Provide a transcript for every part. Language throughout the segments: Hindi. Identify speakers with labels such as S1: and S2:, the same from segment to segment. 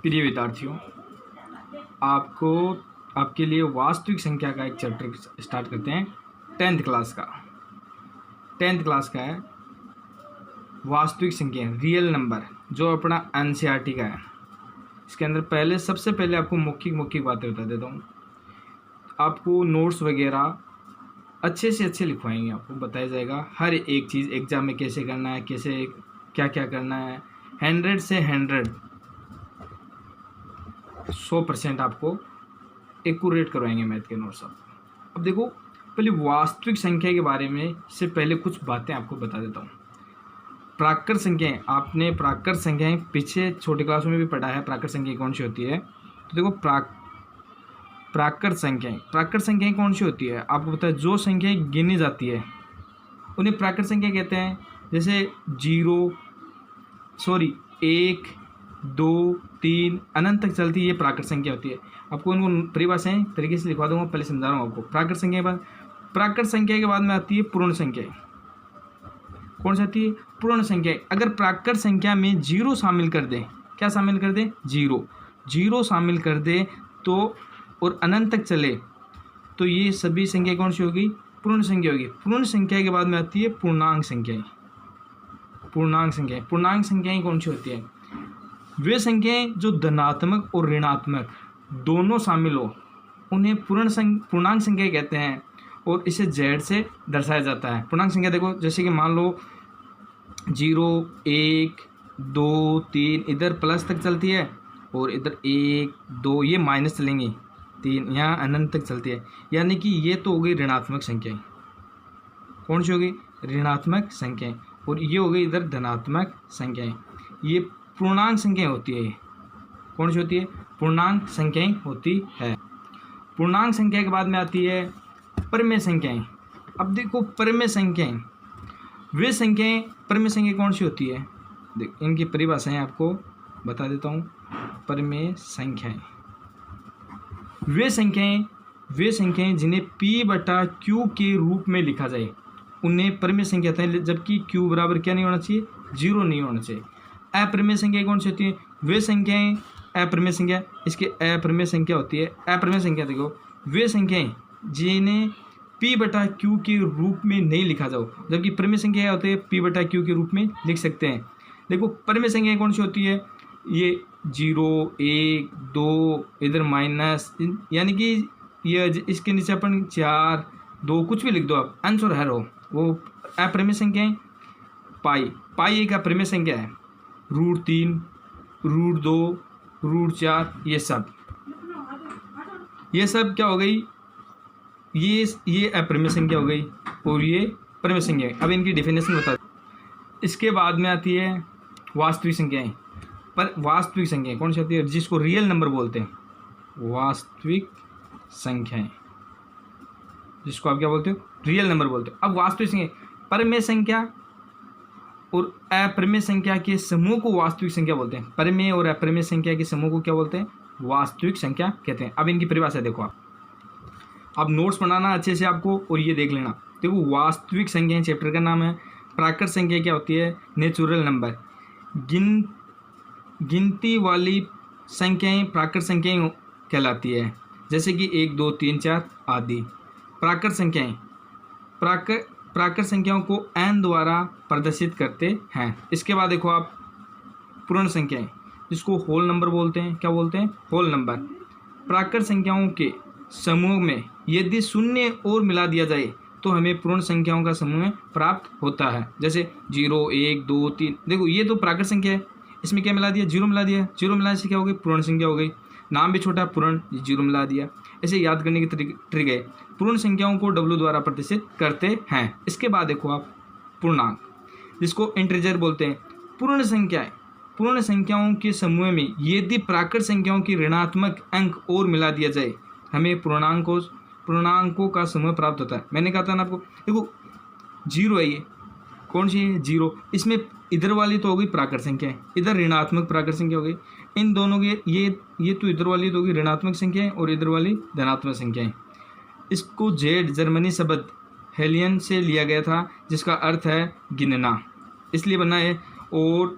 S1: प्रिय विद्यार्थियों, आपके लिए वास्तविक संख्या का एक चैप्टर स्टार्ट करते हैं। 10th क्लास का है वास्तविक संख्या, रियल नंबर, जो अपना NCERT का है। इसके अंदर सबसे पहले आपको मौखिक बातें बता देता हूँ। आपको नोट्स वगैरह अच्छे से अच्छे लिखवाएंगे, आपको बताया जाएगा हर एक चीज़ एग्ज़ाम में कैसे करना है, कैसे क्या करना है। 100 से 100% आपको एक्यूरेट करवाएंगे मैथ के नोट्स। अब देखो, पहले वास्तविक संख्या के बारे में से पहले कुछ बातें आपको बता देता हूँ। प्राकृत संख्याएं, आपने प्राकृत संख्याएं पीछे छोटी क्लासों में भी पढ़ा है। प्राकृत संख्याएं कौन सी होती है? तो देखो, प्राकृत संख्याएं कौन सी होती है आपको पता है? जो संख्याएं गिनी जाती है उन्हें प्राकृत संख्या कहते हैं। जैसे 1, 2, 3 अनंत तक चलती है, ये प्राकृत संख्या होती है। आपको इनको परिभाषाएं तरीके से लिखवा दूंगा, पहले समझा रहा हूँ आपको। प्राकृत संख्या के बाद में आती है पूर्ण संख्या। कौन सी आती है? पूर्ण संख्या। अगर प्राकृत संख्या में 0 शामिल कर दें, क्या शामिल कर दें? 0 शामिल कर दे तो और अनंत तक चले तो ये सभी संख्या कौन सी होगी? पूर्ण संख्या होगी। पूर्ण संख्या के बाद में आती है पूर्णांक संख्याएं। पूर्णांक संख्याएं कौन सी होती है? वे संख्याएं जो धनात्मक और ऋणात्मक दोनों शामिल हो उन्हें पूर्णांक संख्या कहते हैं, और इसे Z से दर्शाया जाता है। पूर्णांक संख्या देखो, जैसे कि मान लो 0, 1, 2, 3 इधर प्लस तक चलती है, और इधर 1, 2 ये माइनस चलेंगी, 3 यहाँ अनंत तक चलती है। यानी कि ये तो हो गई ऋणात्मक संख्याएं। कौन सी हो गई? ऋणात्मक संख्याएं। और ये हो गई इधर धनात्मक संख्याएं। ये पूर्णांक संख्याएं होती है। कौन सी होती है? पूर्णांक संख्याएं होती है। पूर्णांक संख्या के बाद में आती है परिमेय संख्याएं। अब देखो, परिमेय संख्याएं वे संख्याएं, परिमेय संख्या कौन सी होती है? देख, इनकी परिभाषाएं आपको बता देता हूँ। परिमेय संख्याएं वे संख्याएं जिन्हें P/Q के रूप में लिखा जाए उन्हें परिमेय संख्या कहते हैं, जबकि Q बराबर क्या नहीं होना चाहिए? 0 नहीं होना चाहिए। अपरिमेय संख्या कौन सी होती है? वे संख्याएं, अपरिमेय संख्या, इसके अपरिमेय संख्या होती है। अपरिमेय संख्या देखो, वे संख्याएं जिन्हें P/Q के रूप में नहीं लिखा जाओ, जबकि परिमेय संख्या होती है P/Q के रूप में लिख सकते हैं। देखो, परिमेय संख्या कौन सी होती है? ये 0, 1, 2 इधर माइनस, यानी कि ये इसके नीचे अपन 4, 2 कुछ भी लिख दो आप, आंसर है वो अपरिमेय संख्याएं। पाई एक अपरिमेय संख्या है। √3, √2, √4 ये सब क्या हो गई? ये अपरिमेय संख्या हो गई, और ये परिमेय संख्या है। अब इनकी डेफिनेशन बता। इसके बाद में आती है वास्तविक संख्याएं। पर वास्तविक संख्याएं कौन सी होती है? जिसको रियल नंबर बोलते हैं। वास्तविक संख्याएं, जिसको आप क्या बोलते हो? रियल नंबर बोलते हो। अब वास्तविक संख्या, परिमेय संख्या और अपरिमेय संख्या के समूह को वास्तविक संख्या बोलते हैं। परिमेय और अपरिमेय संख्या के समूह को क्या बोलते हैं? वास्तविक संख्या कहते हैं। अब इनकी परिभाषा देखो आप। अब नोट्स बनाना अच्छे से आपको, और ये देख लेना। देखो, वास्तविक संख्याएं चैप्टर का नाम है। प्राकृत संख्या क्या होती है? Natural number. गिनती वाली संख्याएं प्राकृत संख्याएं कहलाती है, जैसे कि 1, 2, 3, 4 आदि। प्राकृत संख्याओं को n द्वारा प्रदर्शित करते हैं। इसके बाद देखो आप, पूर्ण संख्याएं, जिसको होल नंबर बोलते हैं। क्या बोलते हैं? Whole number. प्राकृत संख्याओं के समूह में यदि शून्य और मिला दिया जाए तो हमें पूर्ण संख्याओं का समूह प्राप्त होता है। जैसे 0, 1, 2, 3, देखो ये तो प्राकृत संख्या है, इसमें क्या मिला दिया? 0 मिला दिया। 0 मिलाने से क्या हो गई? पूर्ण संख्या हो गई। नाम भी छोटा, पूर्ण, 0 मिला दिया। ऐसे याद करने की ट्रिक है। पूर्ण संख्याओं को W द्वारा प्रदर्शित करते हैं। इसके बाद देखो आप, पूर्णांक, जिसको इंटीजर बोलते हैं। पूर्ण संख्याओं के समूह में यदि प्राकृत संख्याओं की ऋणात्मक अंक और मिला दिया जाए हमें पूर्णांकों का समूह प्राप्त होता है। मैंने कहा था ना आपको, देखो 0 है, ये कौन सी है? 0। इसमें इधर वाली तो हो गई प्राकृत संख्या है, इधर ऋणात्मक प्राकृत संख्या हो गई। इन दोनों के ये तो इधर वाली तो होगी ऋणात्मक संख्या है, और इधर वाली धनात्मक संख्या है। इसको Z जर्मनी शब्द हेलियन से लिया गया था, जिसका अर्थ है गिनना, इसलिए बना है। और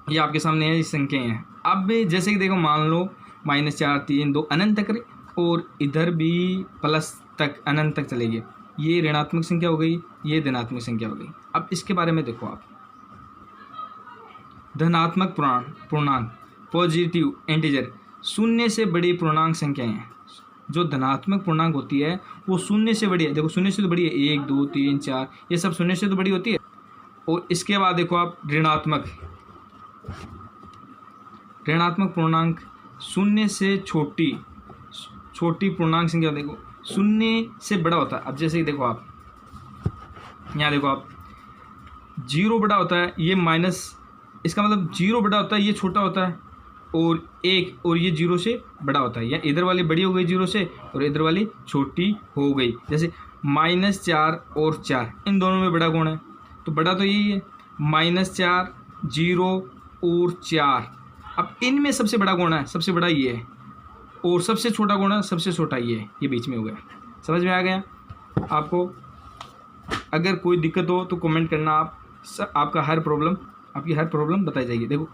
S1: ये आपके सामने है, ये संख्याएं हैं। अब जैसे कि देखो मान लो -4 3 2 अनंत तक करे और इधर भी प्लस तक अनंत तक चलेगी, ये ऋणात्मक संख्या हो गई, ये धनात्मक संख्या हो गई। अब इसके बारे में देखो आप, धनात्मक पूर्णांक पॉजिटिव इंटीजर, शून्य से बड़ी पूर्णांक संख्याएं हैं। जो धनात्मक पूर्णांक होती है वो शून्य से बड़ी है, देखो शून्य से तो बड़ी है 1 2 3 4, ये सब शून्य से तो बड़ी होती है। और इसके बाद देखो आप ऋणात्मक पूर्णांक, शून्य से छोटी पूर्णांक संख्या, देखो शून्य से बड़ा होता है। अब जैसे कि देखो आप यहाँ देखो आप 0 बड़ा होता है, ये माइनस, इसका मतलब 0 बड़ा होता है, ये छोटा होता है, और 1 और ये 0 से बड़ा होता है, या इधर वाली बड़ी हो गई 0 से और इधर वाली छोटी हो गई। जैसे -4 और 4, इन दोनों में बड़ा कौन है? तो बड़ा तो यही है, -4 0 और 4। अब इनमें सबसे बड़ा कौन है? सबसे बड़ा ये है। और सबसे छोटा कौन है? सबसे छोटा ये है, ये बीच में हो गया। समझ में आ गया आपको? अगर कोई दिक्कत हो तो कमेंट करना आप, आपकी हर प्रॉब्लम बताई जाएगी। देखो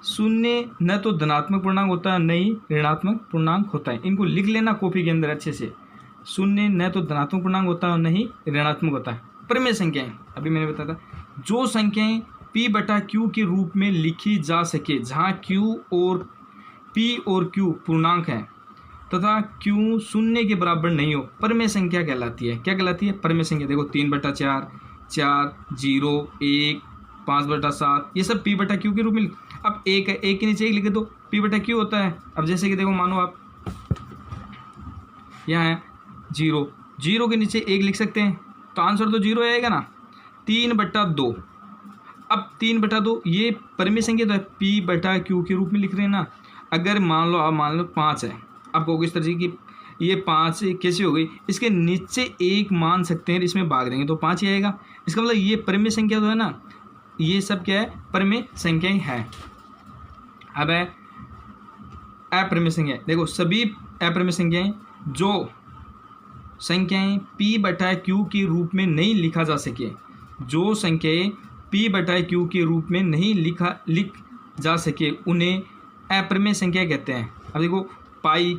S1: शून्य न तो धनात्मक पूर्णांक होता है, न ही ऋणात्मक पूर्णांक होता है। इनको लिख लेना कॉपी के अंदर अच्छे से। शून्य न तो धनात्मक पूर्णांक होता है, न ही ऋणात्मक होता है। परिमेय संख्याएं, अभी मैंने बताया था, जो संख्याएं P/Q के रूप में लिखी जा सके, जहाँ P और Q पूर्णांक हैं तथा Q शून्य के बराबर नहीं हो, परिमेय संख्या कहलाती है। क्या कहलाती है? परिमेय संख्या। देखो 3/4, 4 0 1 5/7, ये सब P/Q के रूप में। अब एक के नीचे एक लिखे तो P/Q होता है। अब जैसे कि देखो मानो आप यहाँ है 0 के नीचे 1 लिख सकते हैं, तो आंसर तो 0 आएगा ना। 3/2, अब 3/2 ये परिमेय संख्या तो है, P/Q के रूप में लिख रहे हैं ना। अगर मान लो 5 है, आप कहोगे इस तरह की ये 5 कैसे हो गई? इसके नीचे 1 मान सकते हैं, इसमें भाग देंगे तो 5 ही आएगा। इसका मतलब ये परिमेय संख्या तो है ना, ये सब क्या है? परिमेय संख्याएं हैं। अब है अपरिमेय संख्याएं। देखो सभी अपरिमेय संख्याएं, जो संख्याएं P/Q के रूप में नहीं लिखा जा सके, जो संख्याएं P/Q के रूप में नहीं लिख जा सके, उन्हें अपरिमेय संख्या कहते हैं। अब देखो पाई,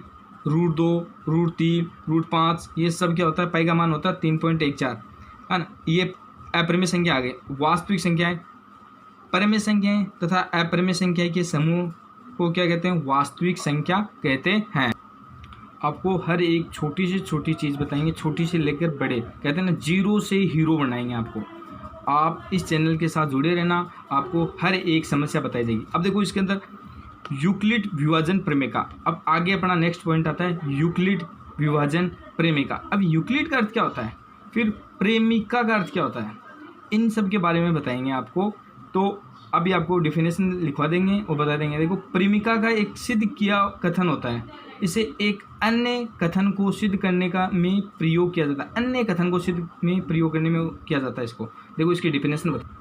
S1: √2, √3, √5, ये सब क्या होता है? पाई का मान होता है 3.14, है ना। ये अपरिमेय संख्या आ गई। वास्तविक संख्याएं, परिमेय संख्याएं तथा अपरिमेय संख्या के समूह को क्या कहते हैं? वास्तविक संख्या कहते हैं। आपको हर एक छोटी से छोटी चीज़ बताएंगे, छोटी से लेकर बड़े, कहते हैं ना, 0 से हीरो बनाएंगे आपको। आप इस चैनल के साथ जुड़े रहना, आपको हर एक समस्या बताई जाएगी। अब देखो इसके अंदर यूक्लिड विभाजन प्रमेय। अब आगे अपना नेक्स्ट पॉइंट आता है यूक्लिड विभाजन प्रमेय। अब यूक्लिड का अर्थ क्या होता है, फिर प्रेमिका का अर्थ क्या होता है, इन सब के बारे में बताएंगे आपको। तो अभी आपको डिफिनेशन लिखवा देंगे और बता देंगे। देखो प्रेमिका का एक सिद्ध किया कथन होता है, इसे एक अन्य कथन को सिद्ध करने का में प्रयोग किया जाता है। अन्य कथन को सिद्ध में प्रयोग करने में किया जाता है इसको। देखो इसकी डिफिनेशन बता।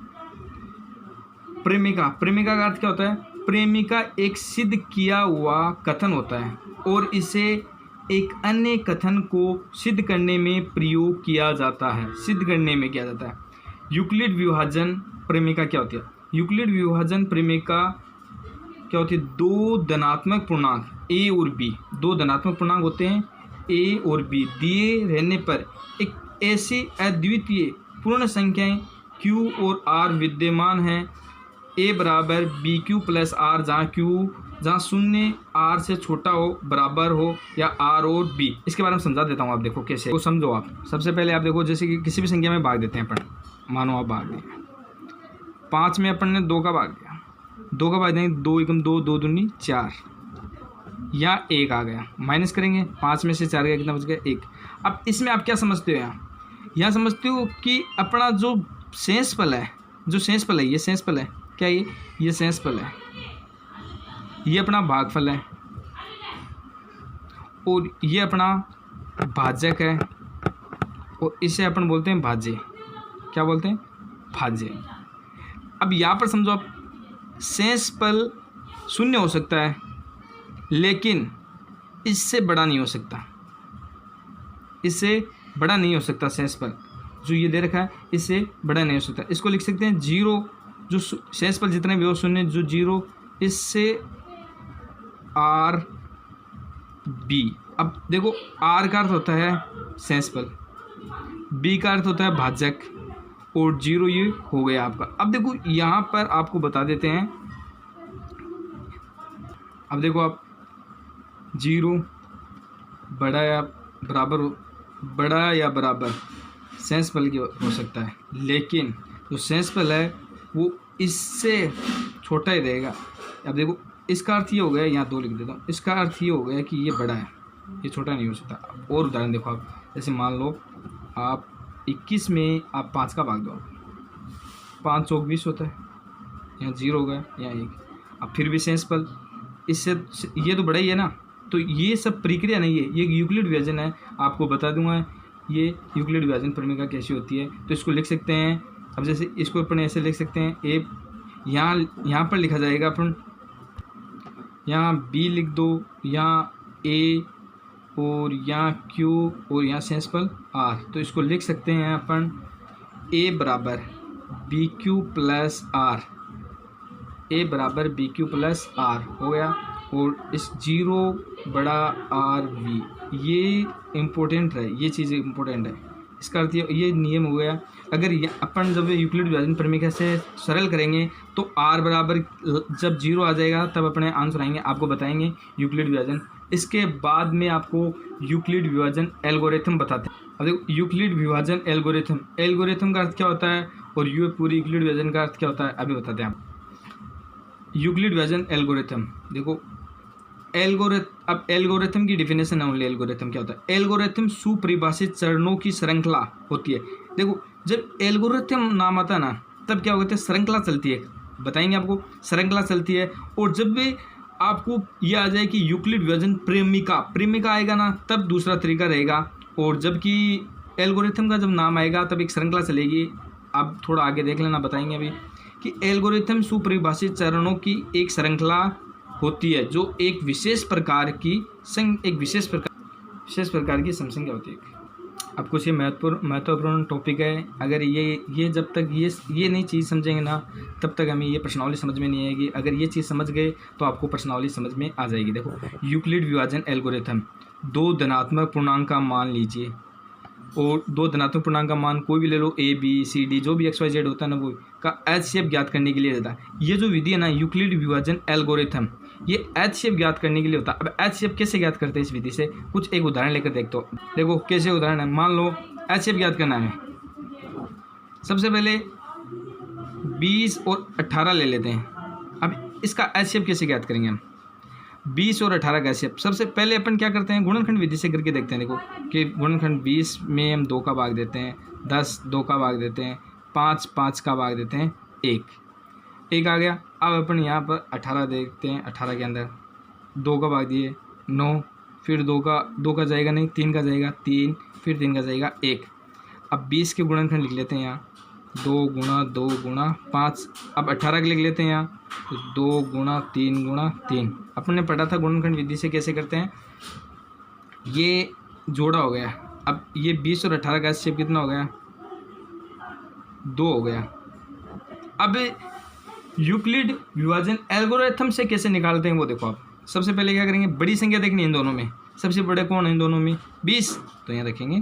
S1: प्रेमिका का अर्थ क्या होता है? प्रेमिका एक सिद्ध किया हुआ कथन होता है और इसे एक अन्य कथन को सिद्ध करने में प्रयोग किया जाता है, सिद्ध करने में किया जाता है। यूक्लिड विभाजन प्रेमिका क्या होती है? यूक्लिड विभाजन प्रेमिका क्या होती है? दो धनात्मक पूर्णांक a और b, दो धनात्मक पूर्णांक होते हैं a और b, दिए रहने पर एक ऐसी अद्वितीय पूर्ण संख्याएं q और r विद्यमान हैं, a बराबर bq प्लस r, जहाँ शून्य r से छोटा हो, बराबर हो, या r और b। इसके बारे में समझा देता हूँ, आप देखो कैसे, वो समझो आप। सबसे पहले आप देखो, जैसे कि किसी भी संख्या में भाग देते हैं अपन, मानो आप भाग दें 5 में, अपन ने 2 का भाग दिया, 2 का भाग देंगे 2 एकम 2, 2 दूनी 4, या 1 आ गया, माइनस करेंगे 5 में से 4 गया, कितना बच गया? 1। अब इसमें आप क्या समझते हो? यहाँ समझते हो कि अपना जो शेषफल है, ये शेषफल है, क्या ये शेषफल है, ये अपना भागफल है, और ये अपना भाजक है, और इसे अपन बोलते हैं भाज्य। क्या बोलते हैं? भाज्य। अब यहाँ पर समझो आप, शेषफल 0 हो सकता है, लेकिन इससे बड़ा नहीं हो सकता, इससे बड़ा नहीं हो सकता। शेषफल जो ये दे रखा है, इससे बड़ा नहीं हो सकता। इसको लिख सकते हैं 0 जो शेष पल जितने भी हो शून्य जो जीरो, इससे आर बी। अब देखो आर का अर्थ होता है शेष पल, बी का अर्थ होता है भाजक, और जीरो ये हो गया आपका। अब देखो यहाँ पर आपको बता देते हैं, अब देखो आप जीरो बड़ा या बराबर शेष पल की हो सकता है, लेकिन जो शेष पल है वो इससे छोटा ही रहेगा। अब देखो इसका अर्थ ये हो गया, यहाँ 2 लिख देता हूँ, इसका अर्थ ये हो गया कि ये बड़ा है, ये छोटा नहीं हो सकता। और उदाहरण देखो आप, जैसे मान लो आप 21 में आप 5 का भाग दो, 5 चौक 20 होता है, यहाँ 0 हो गया, यहाँ 1। अब फिर भी शेष पल इससे ये तो बड़ा ही है ना। तो ये सब प्रक्रिया नहीं है, ये यूक्लिड विभाजन है। आपको बता दूंगा ये यूक्लिड विभाजन प्रमेय कैसी होती है। तो इसको लिख सकते हैं, अब जैसे इसको अपन ऐसे लिख सकते हैं, ए यहाँ पर लिखा जाएगा अपन, यहाँ बी लिख दो, यहाँ ए, और यहाँ क्यू, और यहाँ शेष पल आर। तो इसको लिख सकते हैं अपन ए बराबर बी क्यू प्लस आर, ए बराबर बी क्यू प्लस आर हो गया। और इस 0 बड़ा आर वी, ये इम्पोर्टेंट है, ये चीज़ इम्पोर्टेंट है। इसका अर्थ ये नियम हो गया। अगर अपन जब यूक्लिड विभाजन प्रमेय से सरल करेंगे तो आर बराबर जब 0 आ जाएगा तब अपने आंसर आएंगे, आपको बताएंगे यूक्लिड विभाजन। इसके बाद में आपको यूक्लिड विभाजन एल्गोरिथम बताते हैं। अब देखो यूक्लिड विभाजन एल्गोरिथम का अर्थ क्या होता है और ये पूरी यूक्लिड विभाजन का अर्थ क्या होता है अभी बताते हैं आप। यूक्लिड विभाजन एल्गोरिथम, देखो अब एल्गोरिथम की डिफिनेशन है, ओनली एल्गोरिथम क्या होता है। एल्गोरिथम सुपरिभाषित चरणों की श्रृंखला होती है। देखो जब एल्गोरिथम नाम आता है ना तब क्या होता है, श्रृंखला चलती है, बताएंगे आपको, श्रृंखला चलती है। और जब भी आपको ये आ जाए कि यूक्लिड विभाजन प्रेमिका आएगा ना तब दूसरा तरीका रहेगा। और जबकि एल्गोरिथम का जब नाम आएगा तब एक श्रृंखला चलेगी। आप थोड़ा आगे देख लेना, बताएंगे अभी कि एल्गोरिथम सुपरिभाषित चरणों की एक श्रृंखला होती है जो एक विशेष प्रकार की समसंख्या होती है। अब कुछ ये महत्वपूर्ण टॉपिक है। अगर ये जब तक ये नई चीज़ समझेंगे ना तब तक हमें ये प्रश्नावली समझ में नहीं आएगी। अगर ये चीज़ समझ गए तो आपको प्रश्नावली समझ में आ जाएगी। देखो यूक्लिड विभाजन एल्गोरिथम, 2 धनात्मक पूर्णांक का मान लीजिए, और 2 धनात्मक पूर्णांक का मान कोई भी ले लो, ए बी सी डी जो भी XYZ होता है ना वो का HCF ज्ञात करने के लिए देता है। ये जो विधि है ना यूक्लिड विभाजन एल्गोरिथम, ये HCF ज्ञात करने के लिए होता है। अब HCF कैसे ज्ञात करते हैं इस विधि से, कुछ एक उदाहरण लेकर देखते हो। देखो कैसे उदाहरण है, मान लो HCF ज्ञात करना है, सबसे पहले 20 और 18 ले लेते हैं। अब इसका HCF कैसे ज्ञात करेंगे हम, 20 और 18 का HCF सबसे पहले अपन क्या करते हैं, गुणनखंड विधि से करके देखते हैं। देखो कि गुणनखंड 20 में हम 2 का भाग देते हैं, 10 2 का भाग देते हैं, 5 5 का भाग देते हैं, 1 आ गया। अब अपन यहाँ पर 18 देखते हैं, 18 के अंदर 2 का भाग दिए 9, फिर 2 का जाएगा नहीं, 3 का जाएगा 3, फिर 3 का जाएगा 1। अब 20 के गुणनखंड लिख लेते हैं यहाँ, 2 गुणा 2 गुणा 5। अब 18 के लिख लेते हैं यहाँ, तो 2 गुणा 3 गुणा 3। अपन ने पढ़ा था गुणनखंड विधि से कैसे करते हैं, ये जोड़ा हो गया। अब ये 20 और 18 का HCF कितना हो गया, 2 हो गया। अब यूक्लिड विभाजन एल्गोरिथम से कैसे निकालते हैं वो देखो आप। सबसे पहले क्या करेंगे, बड़ी संख्या देखनी है इन दोनों में, सबसे बड़े कौन है इन दोनों में, 20, तो यहाँ रखेंगे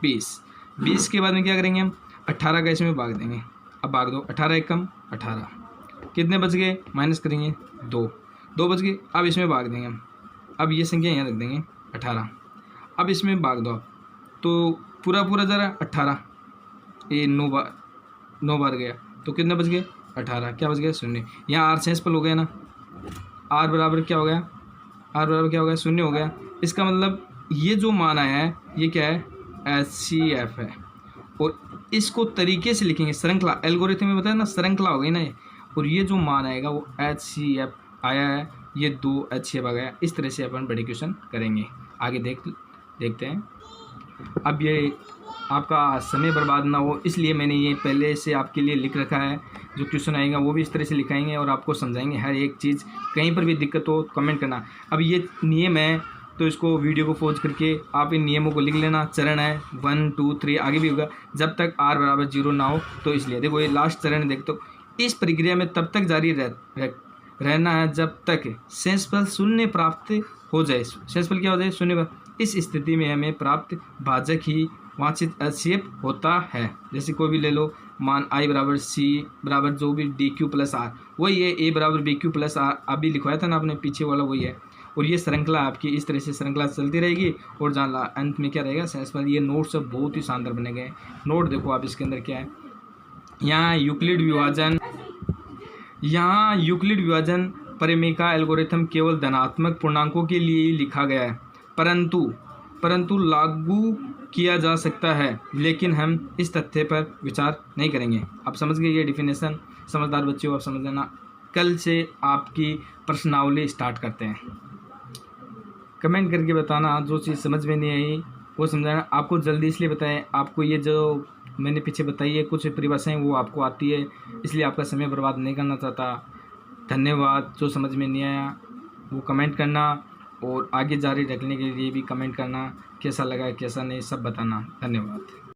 S1: 20 के बाद में क्या करेंगे हम, 18 का इसमें भाग देंगे। अब भाग दो, 18 एक कम 18, कितने बच गए, माइनस करेंगे 2 बच गए। अब इसमें भाग देंगे हम, अब ये संख्या यहाँ रख देंगे 18। अब इसमें भाग दो आप, तो पूरा ज़रा 18, ये 9 बार गया, तो कितने बच गए 18, क्या बच गया 0। यहाँ R शेष पल हो गया ना, R बराबर क्या हो गया, शून्य हो गया। इसका मतलब ये जो मान आया है ये क्या है, HCF है। और इसको तरीके से लिखेंगे, श्रृंखला एल्गोरिथम में बताया ना, श्रृंखला हो गई ना ये, और ये जो मान आएगा वो HCF आया है, ये 2 HCF आ गया। इस तरह से अपन बड़े क्वेश्चन करेंगे। आगे देखते हैं। अब ये आपका समय बर्बाद ना हो इसलिए मैंने ये पहले से आपके लिए लिख रखा है। जो क्वेश्चन आएगा वो भी इस तरह से लिखाएंगे और आपको समझाएंगे हर एक चीज़। कहीं पर भी दिक्कत हो कमेंट करना। अब ये नियम है तो इसको वीडियो को पॉज करके आप इन नियमों को लिख लेना। चरण है 1 2 3, आगे भी होगा जब तक R बराबर 0 ना हो। तो इसलिए देखो ये लास्ट चरण देख, तो इस प्रक्रिया में तब तक जारी रहना है जब तक शेषफल शून्य प्राप्त हो जाए। शेषफल क्या हो जाए? शून्य। इस स्थिति में हमें प्राप्त भाजक ही वांछित अवक्षेप होता है। जैसे कोई भी ले लो, मान आई बराबर सी बराबर जो भी डी क्यू प्लस आर, वही है ए बराबर बी क्यू प्लस आर, अभी लिखवाया था ना आपने पीछे वाला, वही है। और ये श्रृंखला आपकी इस तरह से श्रृंखला चलती रहेगी और जहाँ अंत में क्या रहेगा? शेषफल। ये नोट सब बहुत ही शानदार बने गए। नोट देखो आप, इसके अंदर क्या है, यहाँ यूक्लिड विभाजन परिमेय एल्गोरिथम केवल धनात्मक पूर्णांकों के लिए ही लिखा गया है, परंतु लागू किया जा सकता है, लेकिन हम इस तथ्य पर विचार नहीं करेंगे। आप समझ गए ये डिफिनेशन? समझदार बच्चों आप समझ लेना। कल से आपकी प्रश्नावली स्टार्ट करते हैं। कमेंट करके बताना जो चीज़ समझ में नहीं आई वो समझाना। आपको जल्दी इसलिए बताएं, आपको ये जो मैंने पीछे बताई है कुछ परिभाषाएं वो आपको आती है, इसलिए आपका समय बर्बाद नहीं करना चाहता। धन्यवाद। जो समझ में नहीं आया वो कमेंट करना और आगे जारी रखने के लिए भी कमेंट करना, कैसा लगा कैसा नहीं सब बताना। धन्यवाद।